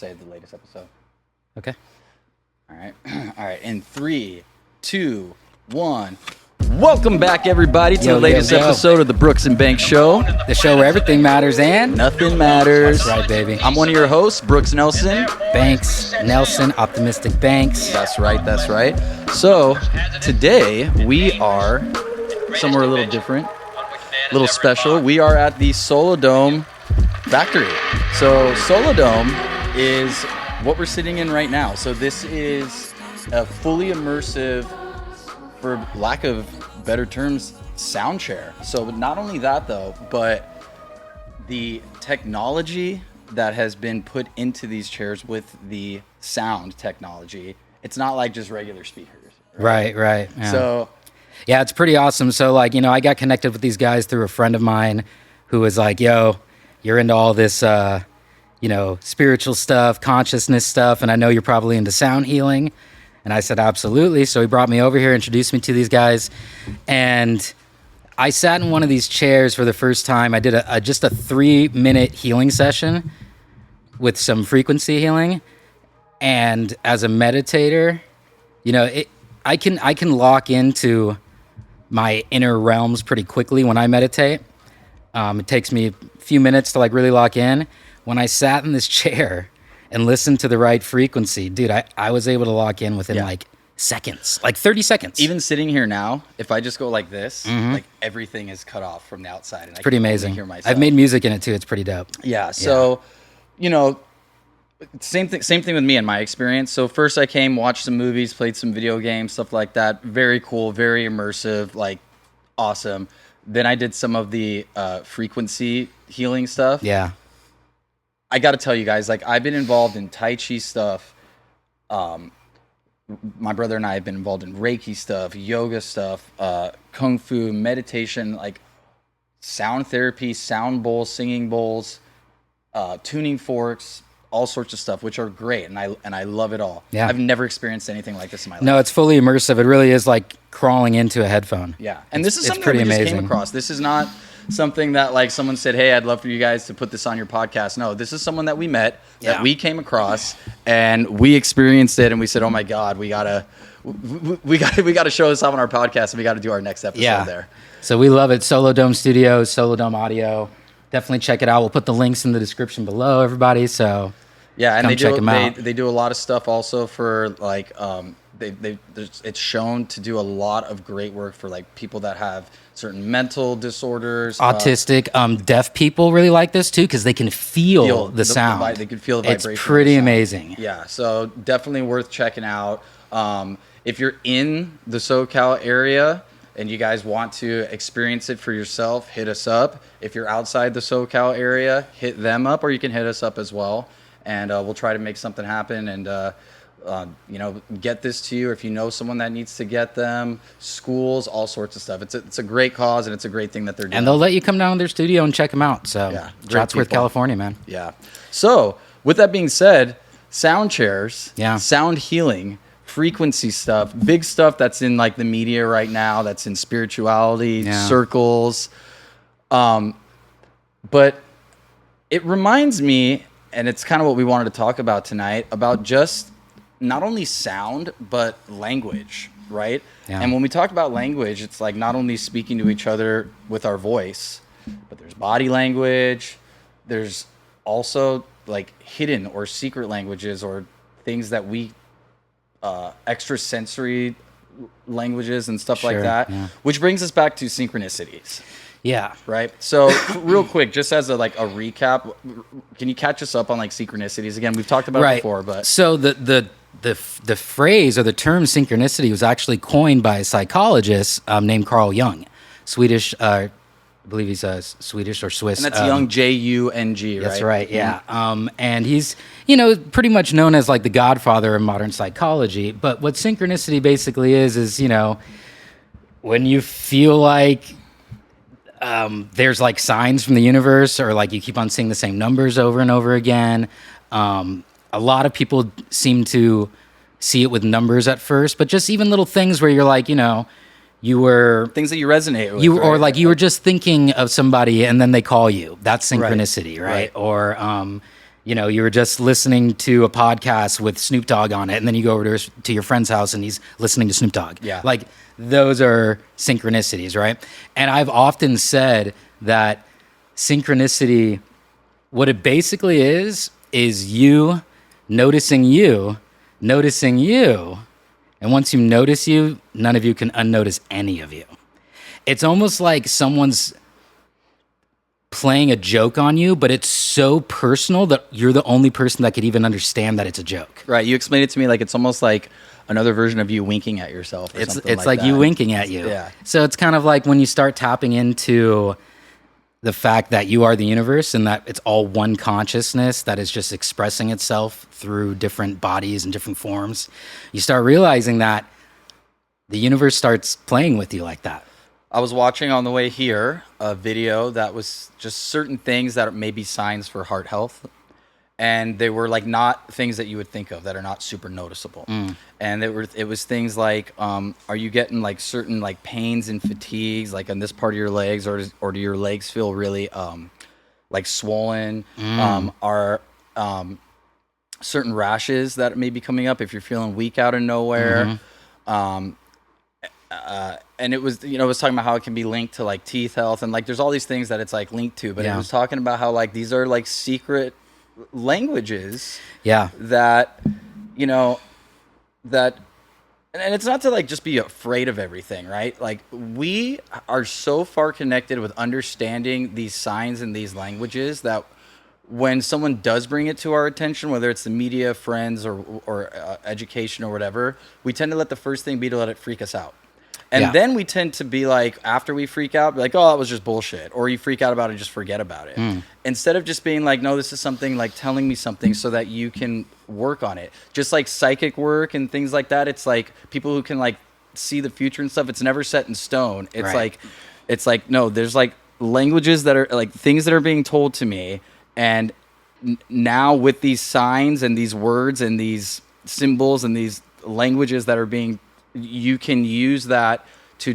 say the latest episode. Okay. All right. All right. In 3, 2, 1. Welcome back, everybody, to the latest episode of the Brooks and Banks Show. The show where everything matters and nothing matters. That's right, baby. I'm one of your hosts, Brooks Nelson. Banks Nelson, OptiMystic Banks. That's right. That's right. So today we are somewhere a little different, a little special. We are at the Solo Dome factory. So Solo Dome is what we're sitting in right now. So this is a fully immersive, for lack of better terms, sound chair. So not only that though, but the technology that has been put into these chairs with the sound technology, it's not like just regular speakers. Right. Yeah. So yeah, it's pretty awesome. So like, I got connected with these guys through a friend of mine who was like, yo, you're into all this, spiritual stuff, consciousness stuff, and I know you're probably into sound healing. And I said, absolutely. So he brought me over here, introduced me to these guys. And I sat in one of these chairs for the first time. I did just a 3-minute healing session with some frequency healing. And as a meditator, I can lock into my inner realms pretty quickly when I meditate. It takes me a few minutes to like really lock in. When I sat in this chair and listened to the right frequency, dude, I was able to lock in within like seconds, like 30 seconds. even sitting here now, if I just go like this, like everything is cut off from the outside. And It's pretty amazing. Hear myself. I've made music in it too. It's pretty dope. Yeah. So, same thing with me in my experience. So first I came, watched some movies, played some video games, stuff like that. Very cool, very immersive, like awesome. Then I did some of the frequency healing stuff. Yeah. I got to tell you guys, like I've been involved in Tai Chi stuff. My brother and I have been involved in Reiki stuff, yoga stuff, Kung Fu, meditation, like sound therapy, sound bowls, singing bowls, tuning forks, all sorts of stuff, which are great. And I love it all. Yeah. I've never experienced anything like this in my life. No, it's fully immersive. It really is like crawling into a headphone. Yeah. And this is something pretty that we just amazing. came across. This is not something that like someone said, hey, I'd love for you guys to put this on your podcast. No, this is someone that we met, that we came across, and we experienced it, and we said, oh my God, we gotta show this up on our podcast, and we gotta do our next episode there. So we love it. Solo Dome Studios, Solo Dome Audio. Definitely check it out. We'll put the links in the description below, everybody. So yeah, and check them out. They do a lot of stuff also for like it's shown to do a lot of great work for like people that have certain mental disorders, autistic, deaf people really like this too because they can feel the sound. They can feel the vibration. It's pretty amazing. Yeah, so definitely worth checking out. If you're in the SoCal area and you guys want to experience it for yourself, hit us up. If you're outside the SoCal area, hit them up, or you can hit us up as well, and we'll try to make something happen and get this to you. If you know someone that needs to get them, schools, all sorts of stuff. It's a great cause, and it's a great thing that they're doing. And they'll let you come down to their studio and check them out. So Chatsworth, California, man. Yeah. So with that being said, sound chairs, sound healing, frequency stuff, big stuff that's in like the media right now, that's in spirituality circles. But it reminds me, and it's kind of what we wanted to talk about tonight, about just not only sound, but language, right? Yeah. And when we talk about language, it's like not only speaking to each other with our voice, but there's body language. There's also like hidden or secret languages or things that we, extrasensory languages and stuff like that, which brings us back to synchronicities. Yeah. Right. So real quick, just as a recap, can you catch us up on like synchronicities again? We've talked about it before, but so the phrase or the term synchronicity was actually coined by a psychologist named Carl Jung, Swedish. I believe he's Swedish or Swiss. And that's Jung, Jung, right? That's right. Yeah. And he's pretty much known as like the godfather of modern psychology. But what synchronicity basically is when you feel like there's like signs from the universe, or like you keep on seeing the same numbers over and over again. A lot of people seem to see it with numbers at first, but just even little things where you're like, you were things that you resonate with, or like you were just thinking of somebody and then they call you. That's synchronicity, right? Or you know, you were just listening to a podcast with Snoop Dogg on it, and then you go over to your friend's house and he's listening to Snoop Dogg. Yeah. Like, those are synchronicities, right? And I've often said that synchronicity, what it basically is you noticing you, noticing you. And once you notice you, none of you can unnotice any of you. It's almost like someone's playing a joke on you, but it's so personal that you're the only person that could even understand that it's a joke. Right. You explained it to me like it's almost like another version of you winking at yourself. Or It's something like that. you winking at you. Yeah. So it's kind of like when you start tapping into the fact that you are the universe and that it's all one consciousness that is just expressing itself through different bodies and different forms, you start realizing that the universe starts playing with you like that. I was watching on the way here a video that was just certain things that may be signs for heart health. And they were like not things that you would think of that are not super noticeable. And it was things like, are you getting like certain like pains and fatigues like on this part of your legs, or do your legs feel really like swollen? Are certain rashes that may be coming up if you're feeling weak out of nowhere? And it was, you know, it was talking about how it can be linked to like teeth health, and like there's all these things that it's like linked to, but it was talking about how like these are like secret languages that, you know, that, and it's not to like just be afraid of everything, right? Like we are so far connected with understanding these signs and these languages that when someone does bring it to our attention, whether it's the media, friends, or education or whatever, we tend to let the first thing be to let it freak us out. And then we tend to be like, after we freak out, be like, oh, that was just bullshit. Or you freak out about it and just forget about it. Instead of just being like, no, this is something, like telling me something so that you can work on it. Just like psychic work and things like that. It's like people who can like see the future and stuff. It's never set in stone. It's like, no, there's like languages that are like things that are being told to me. And now with these signs and these words and these symbols and these languages that are being, you can use that to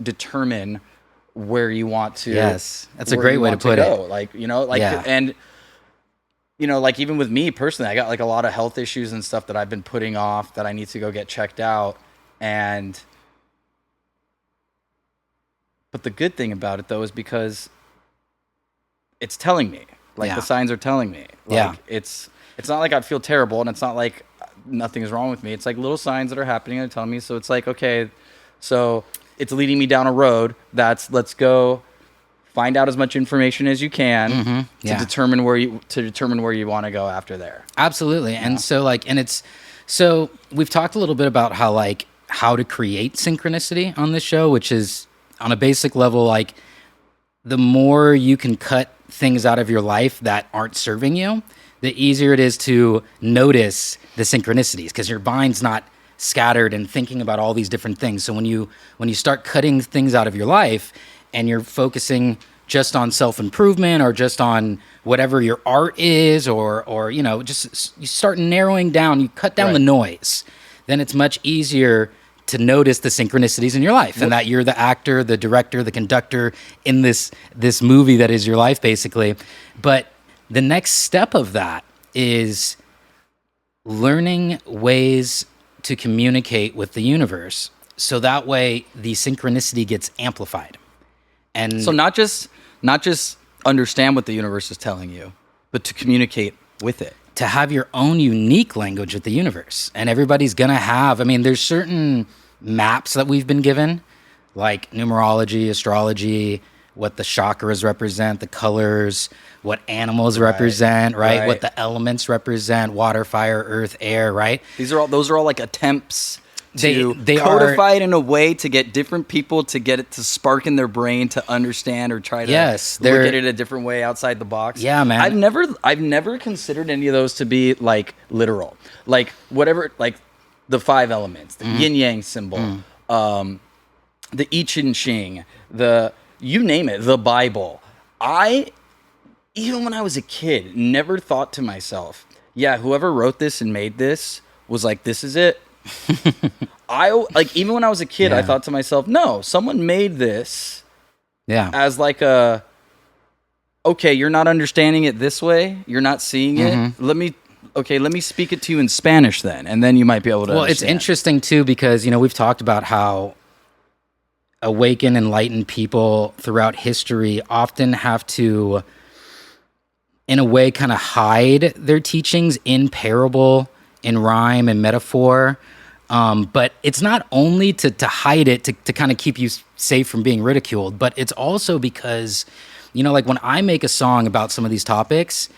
determine where you want to. Yes, that's a great way to put it. Like, you know, like, and you know, like even with me personally, I got like a lot of health issues and stuff that I've been putting off that I need to go get checked out. But the good thing about it though is because it's telling me, like the signs are telling me, like it's not like I feel terrible, and it's not like nothing is wrong with me. It's like little signs that are happening and telling me. So it's like, okay, so it's leading me down a road that's, let's go find out as much information as you can to determine where you want to go after there. Absolutely. And so like, and it's, so we've talked a little bit about how to create synchronicity on this show, which is on a basic level, like the more you can cut things out of your life that aren't serving you, the easier it is to notice the synchronicities, because your mind's not scattered and thinking about all these different things. So when you start cutting things out of your life and you're focusing just on self-improvement or just on whatever your art is, or you know, just you start narrowing down, you cut down the noise, then it's much easier to notice the synchronicities in your life, and that you're the actor, the director, the conductor in this movie that is your life, basically. But the next step of that is learning ways to communicate with the universe, so that way the synchronicity gets amplified. And so not just understand what the universe is telling you, but to communicate with it. To have your own unique language with the universe. And everybody's going to have, I mean, there's certain maps that we've been given, like numerology, astrology, what the chakras represent, the colors, what animals represent, right? What the elements represent, water, fire, earth, air, right? Those are all like attempts to they codify it in a way to get different people to get it to spark in their brain to understand or try to look at it a different way outside the box. Yeah, man. I've never considered any of those to be like literal. Like whatever, like the 5 elements, the yin yang symbol, the I Ching, you name it, the Bible. Even when I was a kid, never thought to myself, yeah, whoever wrote this and made this was like, this is it. Even when I was a kid, I thought to myself, no, someone made this as like okay, okay, you're not understanding it this way, you're not seeing it. Mm-hmm. Let me speak it to you in Spanish then, and then you might be able to understand. It's interesting too because, you know, we've talked about how awakened, enlightened people throughout history often have to, in a way, kind of hide their teachings in parable, in rhyme, and metaphor. But it's not only to hide it, to kind of keep you safe from being ridiculed, but it's also because, you know, like when I make a song about some of these topics,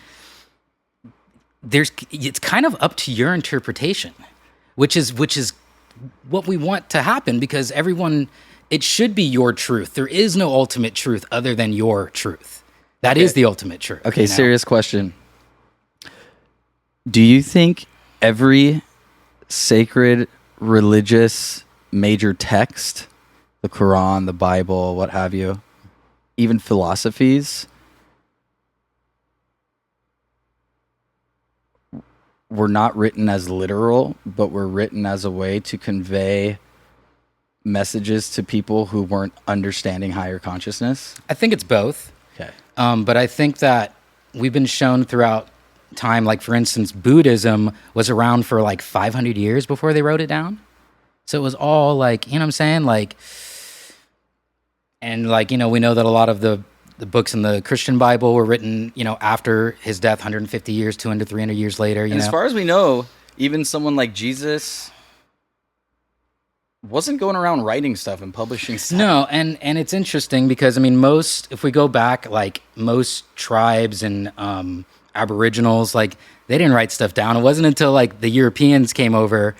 it's kind of up to your interpretation, which is what we want to happen, because it should be your truth. There is no ultimate truth other than your truth. That is the ultimate truth. Okay, you know? serious question. Do you think every sacred religious major text, the Quran, the Bible, what have you, even philosophies, were not written as literal, but were written as a way to convey messages to people who weren't understanding higher consciousness? I think it's both. Okay. But I think that we've been shown throughout time, like for instance, Buddhism was around for like 500 years before they wrote it down. So it was all like, you know what I'm saying? Like, and like, you know, we know that a lot of the books in the Christian Bible were written, you know, after his death, 150 years, 200, 300 years later. And as far as we know, even someone like Jesus wasn't going around writing stuff and publishing stuff. No, and it's interesting because, I mean, if we go back, like most tribes and Aboriginals, like they didn't write stuff down. It wasn't until like the Europeans came over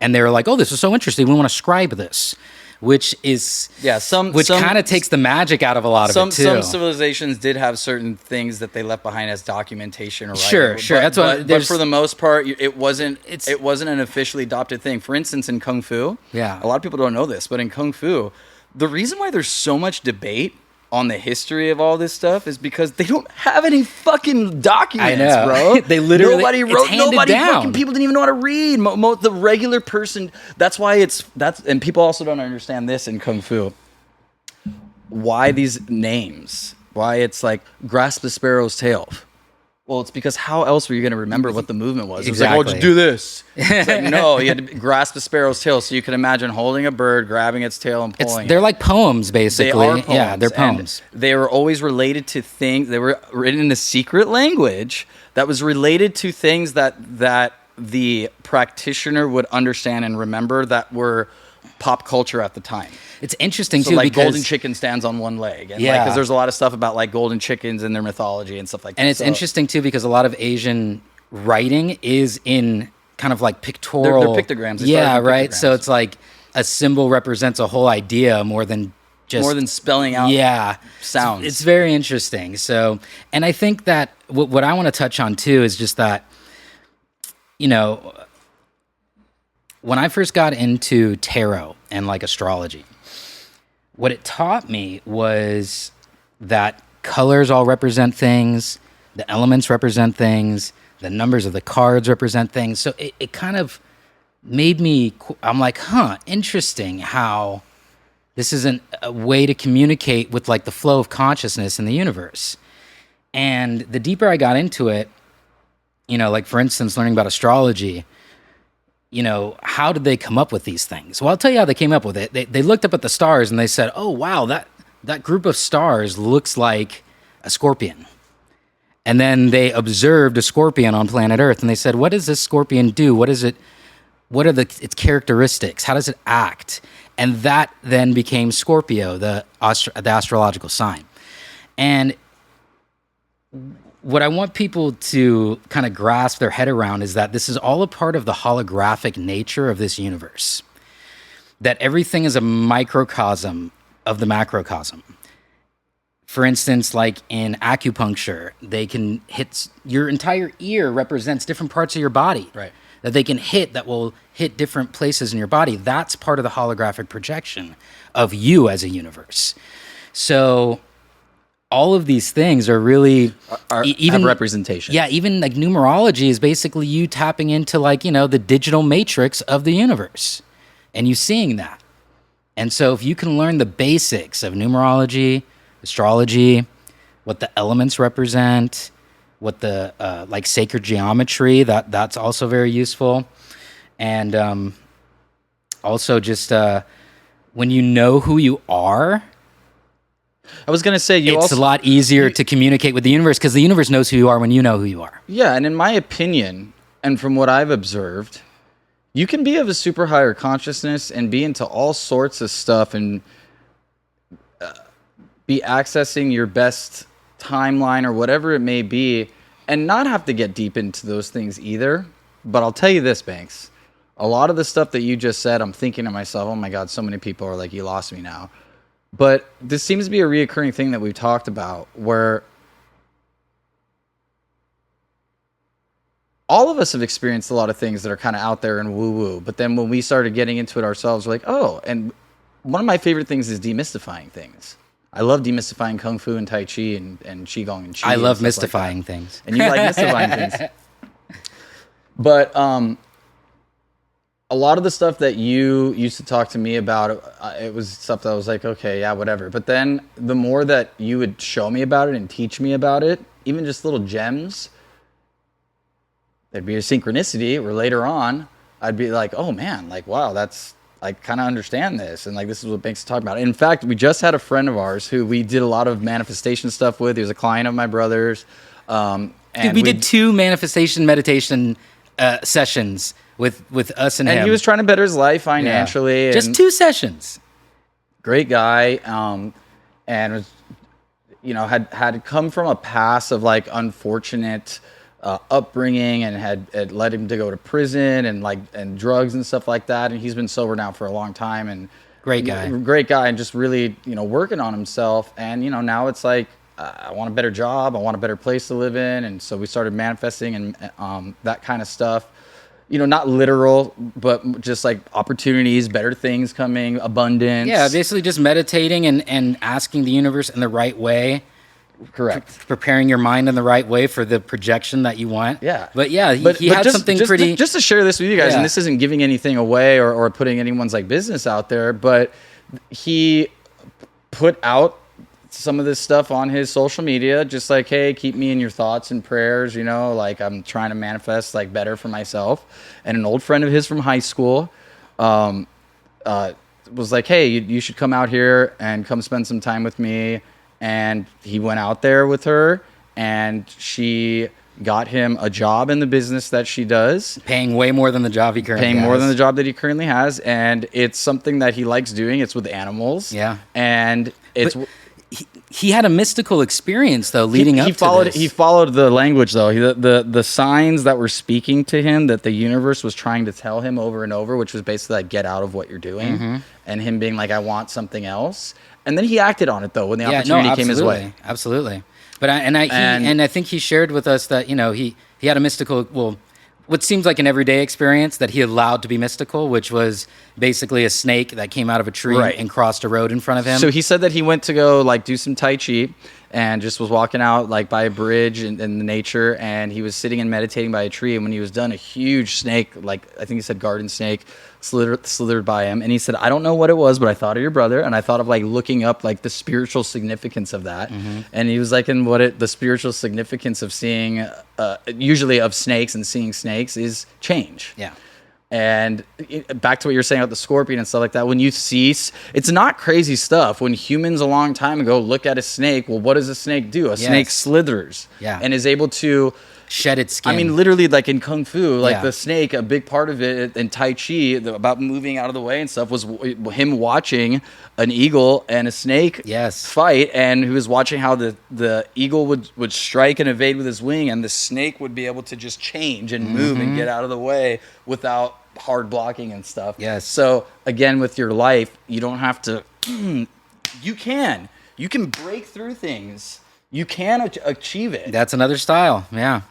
and they were like, oh, this is so interesting, we want to scribe this. Which kind of takes the magic out of a lot of it too. Some civilizations did have certain things that they left behind as documentation or writing. Sure. But for the most part, it wasn't an officially adopted thing. For instance, in Kung Fu, a lot of people don't know this, but in Kung Fu, the reason why there's so much debate on the history of all this stuff is because they don't have any fucking documents, bro. They literally nobody wrote. Fucking people didn't even know how to read. The regular person. That's why and people also don't understand this in Kung Fu. Why these names? Why it's like grasp the sparrow's tail? Well, it's because how else were you going to remember what the movement was? It was like, oh, just do this. It's like, no, you had to grasp the sparrow's tail. So you can imagine holding a bird, grabbing its tail, and pulling They're like poems, basically. They are poems. Yeah, they're poems. And they were always related to things. They were written in a secret language that was related to things that the practitioner would understand and remember that were pop culture at the time. It's interesting so too, like because golden chicken stands on one leg, and because there's a lot of stuff about like golden chickens and their mythology and stuff like that. And it's interesting too because a lot of Asian writing is in kind of like pictorial. They're pictograms. Right. So it's like a symbol represents a whole idea more than spelling out. Sounds. It's very interesting. So, and I think that what I want to touch on too is just that, you know, when I first got into tarot and like astrology, what it taught me was that colors all represent things, the elements represent things, the numbers of the cards represent things. So it kind of made me, I'm like, interesting how this is a way to communicate with like the flow of consciousness in the universe. And the deeper I got into it, you know, like for instance, learning about astrology, you know, how did they come up with these things? Well, I'll tell you how they came up with it. They looked up at the stars and they said, oh, wow, that group of stars looks like a scorpion. And then they observed a scorpion on planet Earth and they said, what does this scorpion do? What is it? What are its characteristics? How does it act? And that then became Scorpio, the astrological sign. And what I want people to kind of grasp their head around is that this is all a part of the holographic nature of this universe. That everything is a microcosm of the macrocosm. For instance, like in acupuncture, they can hit your entire ear represents different parts of your body. Right. That they can hit that will hit different places in your body. That's part of the holographic projection of you as a universe. So all of these things are really even have representation. Yeah, even like numerology is basically you tapping into like, you know, the digital matrix of the universe and you seeing that. And so if you can learn the basics of numerology, astrology, what the elements represent, what the like sacred geometry, that's also very useful. And also just when you know who you are, I was gonna say it's a lot easier to communicate with the universe, because the universe knows who you are when you know who you are. Yeah, and in my opinion, and from what I've observed, you can be of a super higher consciousness and be into all sorts of stuff and be accessing your best timeline or whatever it may be, and not have to get deep into those things either. But I'll tell you this, Banks. A lot of the stuff that you just said, I'm thinking to myself, oh my God, so many people are like, you lost me now. But this seems to be a reoccurring thing that we've talked about, where all of us have experienced a lot of things that are kind of out there and woo-woo. But then when we started getting into it ourselves, we're like, oh, and one of my favorite things is demystifying things. I love demystifying Kung Fu and Tai Chi and Qigong and Qi. I love mystifying things. And you like mystifying things. But a lot of the stuff that you used to talk to me about, it was stuff that I was like, okay, yeah, whatever. But then the more that you would show me about it and teach me about it, even just little gems, there'd be a synchronicity where later on I'd be like, oh man, like, wow, that's, I kind of understand this. And like, this is what Banks is talking about. In fact, we just had a friend of ours who we did a lot of manifestation stuff with. He was a client of my brother's. Dude, we did 2 manifestation meditation sessions with us and him. And he was trying to better his life financially. Yeah. Just 2 sessions. Great guy. And was, you know, had come from a past of like unfortunate upbringing, and had led him to go to prison and drugs and stuff like that. And he's been sober now for a long time, and great guy, and just really, you know, working on himself. And, you know, now it's like, I want a better job. I want a better place to live in. And so we started manifesting and that kind of stuff. You know, not literal, but just like opportunities, better things coming, abundance. Yeah, basically just meditating and asking the universe in the right way. Correct. Preparing your mind in the right way for the projection that you want. Yeah. But yeah, he had something pretty... Just to share this with you guys, and this isn't giving anything away or putting anyone's like business out there, but he put out some of this stuff on his social media, just like, hey, keep me in your thoughts and prayers, you know, like I'm trying to manifest like better for myself. And an old friend of his from high school was like, hey, you should come out here and come spend some time with me. And he went out there with her, and she got him a job in the business that she does. Paying way more than the job he currently has. Paying more than the job that he currently has. And it's something that he likes doing. It's with animals. Yeah. And it's... He had a mystical experience, though, leading up to this. He followed the language, though. The signs that were speaking to him, that the universe was trying to tell him over and over, which was basically like, get out of what you're doing. Mm-hmm. And him being like, I want something else. And then he acted on it, though, when the opportunity came his way. Absolutely. But I think he shared with us that, you know, he had a mystical, well, what seems like an everyday experience that he allowed to be mystical, which was basically a snake that came out of a tree and crossed a road in front of him. So he said that he went to go like do some Tai Chi, and just was walking out like by a bridge in the nature, and he was sitting and meditating by a tree. And when he was done, a huge snake, like I think he said garden snake, slithered by him. And he said, I don't know what it was, but I thought of your brother, and I thought of like looking up like the spiritual significance of that. Mm-hmm. And he was like, and the spiritual significance of seeing, usually of snakes and seeing snakes, is change. Yeah. And back to what you're saying about the scorpion and stuff like that, when you see, it's not crazy stuff. When humans a long time ago look at a snake, well, what does a snake do? A snake slithers and is able to shed its skin. I mean, literally, like in Kung Fu, like the snake, a big part of it in Tai Chi, about moving out of the way and stuff, was him watching an eagle and a snake fight, and he was watching how the eagle would strike and evade with his wing, and the snake would be able to just change and move and get out of the way without hard blocking and stuff. Yes. So again, with your life, you don't have to. You can break through things. You can achieve it. That's another style. Yeah.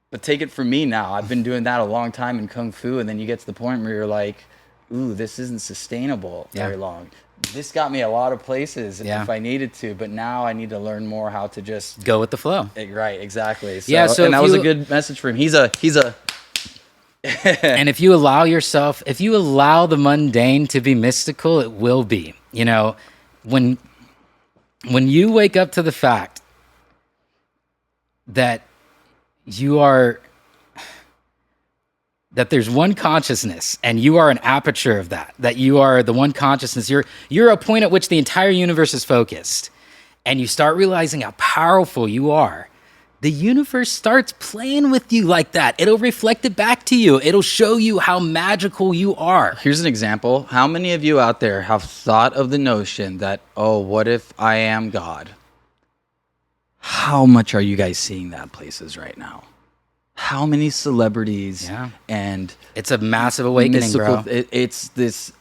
But take it from me now. I've been doing that a long time in Kung Fu, and then you get to the point where you're like, ooh, this isn't sustainable very long. This got me a lot of places if I needed to, but now I need to learn more how to just go with the flow. Right, exactly. So and that was a good message for him. He's a And if you allow the mundane to be mystical, it will be. You know, when you wake up to the fact that you are, that there's one consciousness and you are an aperture of that you are the one consciousness. You're a point at which the entire universe is focused, and you start realizing how powerful you are. The universe starts playing with you like that. It'll reflect it back to you. It'll show you how magical you are. Here's an example. How many of you out there have thought of the notion that, oh, what if I am God? How much are you guys seeing that places right now? How many celebrities and it's a massive awakening, bro. It's this.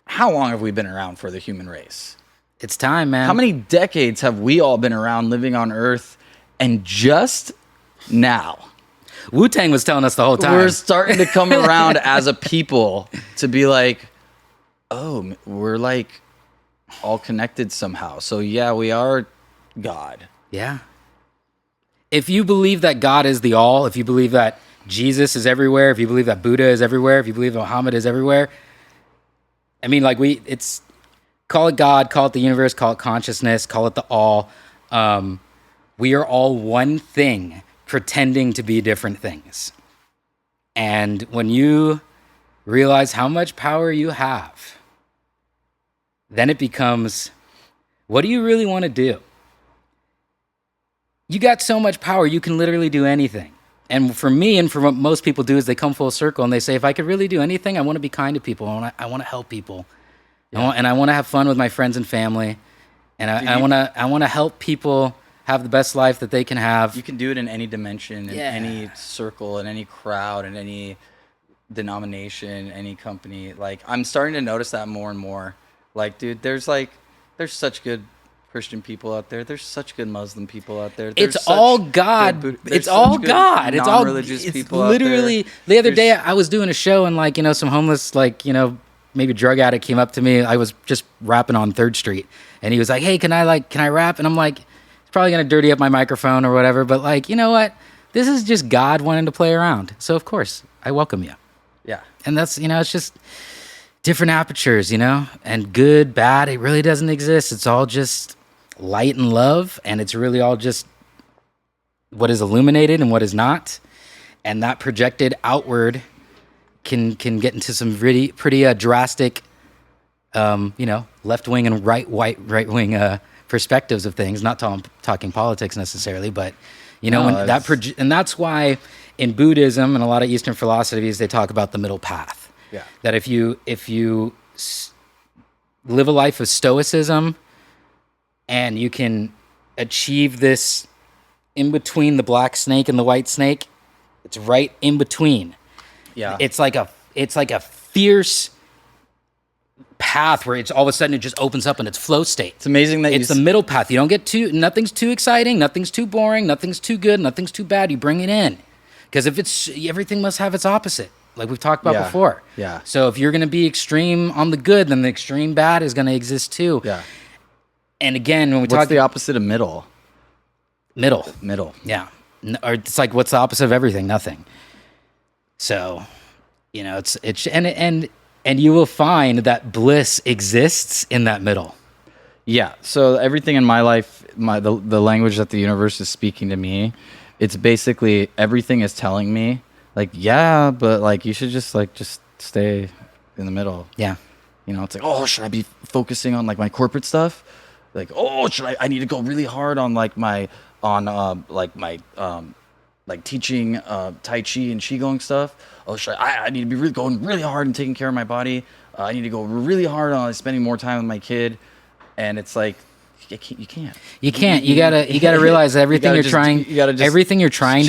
How long have we been around for the human race? It's time, man. How many decades have we all been around living on Earth? And just now, Wu-Tang was telling us the whole time. We're starting to come around as a people to be like, oh, we're like all connected somehow. So yeah, we are God. Yeah. If you believe that God is the all, if you believe that Jesus is everywhere, if you believe that Buddha is everywhere, if you believe Muhammad is everywhere, I mean, like call it God, call it the universe, call it consciousness, call it the all. We are all one thing pretending to be different things. And when you realize how much power you have, then it becomes, what do you really want to do? You got so much power, you can literally do anything. And for me, and for what most people do, is they come full circle and they say, if I could really do anything, I want to be kind to people. I want to help people. Yeah. I want to have fun with my friends and family. And I want to help people have the best life that they can have. You can do it in any dimension, in any circle, in any crowd, in any denomination, any company. Like, I'm starting to notice that more and more. Like, dude, there's such good Christian people out there. There's such good Muslim people out there. It's all God. It's all God. It's all religious people out there. Literally, the other day I was doing a show and some homeless, maybe drug addict came up to me. I was just rapping on 3rd Street and he was like, hey, can I rap? And I'm like, probably gonna dirty up my microphone or whatever, but you know what? This is just God wanting to play around. So of course, I welcome you. Yeah. And that's, it's just different apertures, and good, bad, it really doesn't exist. It's all just light and love, and it's really all just what is illuminated and what is not. And that projected outward can get into some pretty drastic, left wing and right wing perspectives of things. Not talking politics necessarily, but and that's why in Buddhism and a lot of Eastern philosophies they talk about the middle path. Yeah. That if you live a life of stoicism and you can achieve this in between the black snake and the white snake, it's right in between. Yeah. It's like a fierce path where it's all of a sudden it just opens up in its flow state. It's amazing that it's the middle path. You don't get nothing's too exciting, nothing's too boring, nothing's too good, nothing's too bad. You bring it in. Because everything must have its opposite, like we've talked about before. Yeah. So if you're going to be extreme on the good, then the extreme bad is going to exist too. Yeah. And again, when we talk, what's the opposite of middle? Middle. Yeah. Or it's like, what's the opposite of everything? Nothing. So, and you will find that bliss exists in that middle. Yeah. So everything in my life, the language that the universe is speaking to me, it's basically everything is telling me, but you should just stay in the middle. Yeah. It's like, oh, should I be focusing on my corporate stuff? Like, oh, I need to go really hard on my teaching Tai Chi and Qigong stuff. Oh, I need to be going really hard and taking care of my body. I need to go really hard on spending more time with my kid. And it's like, you can't. You can't. You gotta realize that everything you're trying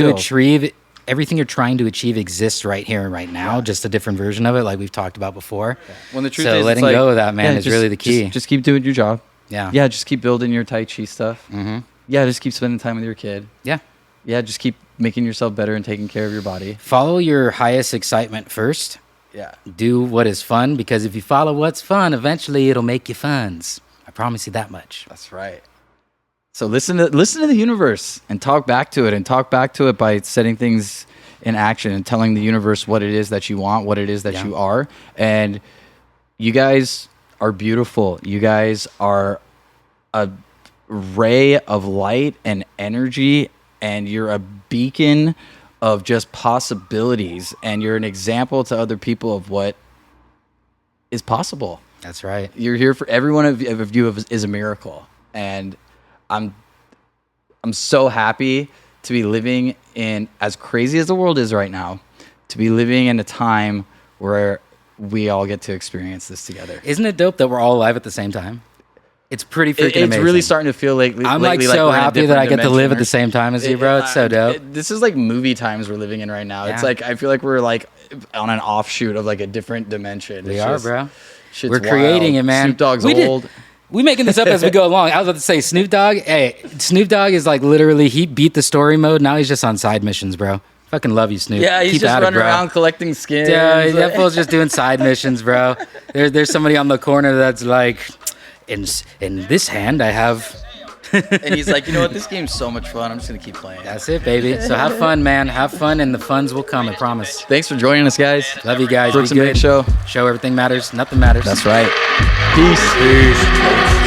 to achieve exists right here and right now. Yeah. Just a different version of it, like we've talked about before. Yeah. When the truth is, letting go of that, man, is really the key. Just keep doing your job. Yeah. Yeah. Just keep building your Tai Chi stuff. Mm-hmm. Yeah. Just keep spending time with your kid. Yeah. Yeah. Just keep making yourself better and taking care of your body. Follow your highest excitement first. Yeah. Do what is fun, because if you follow what's fun, eventually it'll make you funds. I promise you that much. That's right. So listen to the universe and talk back to it by setting things in action and telling the universe what it is that you want, what it is that you are. And you guys are beautiful. You guys are a ray of light and energy and you're a beacon of just possibilities, and you're an example to other people of what is possible. That's right. You're here for every one of you is a miracle, and I'm so happy to be living in, as crazy as the world is right now, to be living in a time where we all get to experience this together. Isn't it dope that we're all alive at the same time? It's pretty freaking amazing. It's really starting to feel like I'm like so happy that I get to live at the same time as you, bro. It's so dope. This is like movie times we're living in right now. Yeah. It's like I feel like we're like on an offshoot of like a different dimension. We are, bro. Shit's We're creating wild. it, man. Snoop Dogg's old. We making this up as we go along. I was about to say Snoop Dogg. Hey, Snoop Dogg is like literally he beat the story mode. Now he's just on side missions, bro. Fucking love you, Snoop. Yeah, he's Keep just at it, running bro. around collecting skins. Yeah, that fool's just doing side missions, bro. There's somebody on the corner that's like, in this hand I have. And he's like, you know what? This game's so much fun. I'm just gonna keep playing. That's it, baby. So have fun, man. Have fun, and the funds will come. I promise. Thanks for joining us, guys. Love you guys. Brooks Be and good. Banks Show. Show everything matters. Nothing matters. That's right. Peace.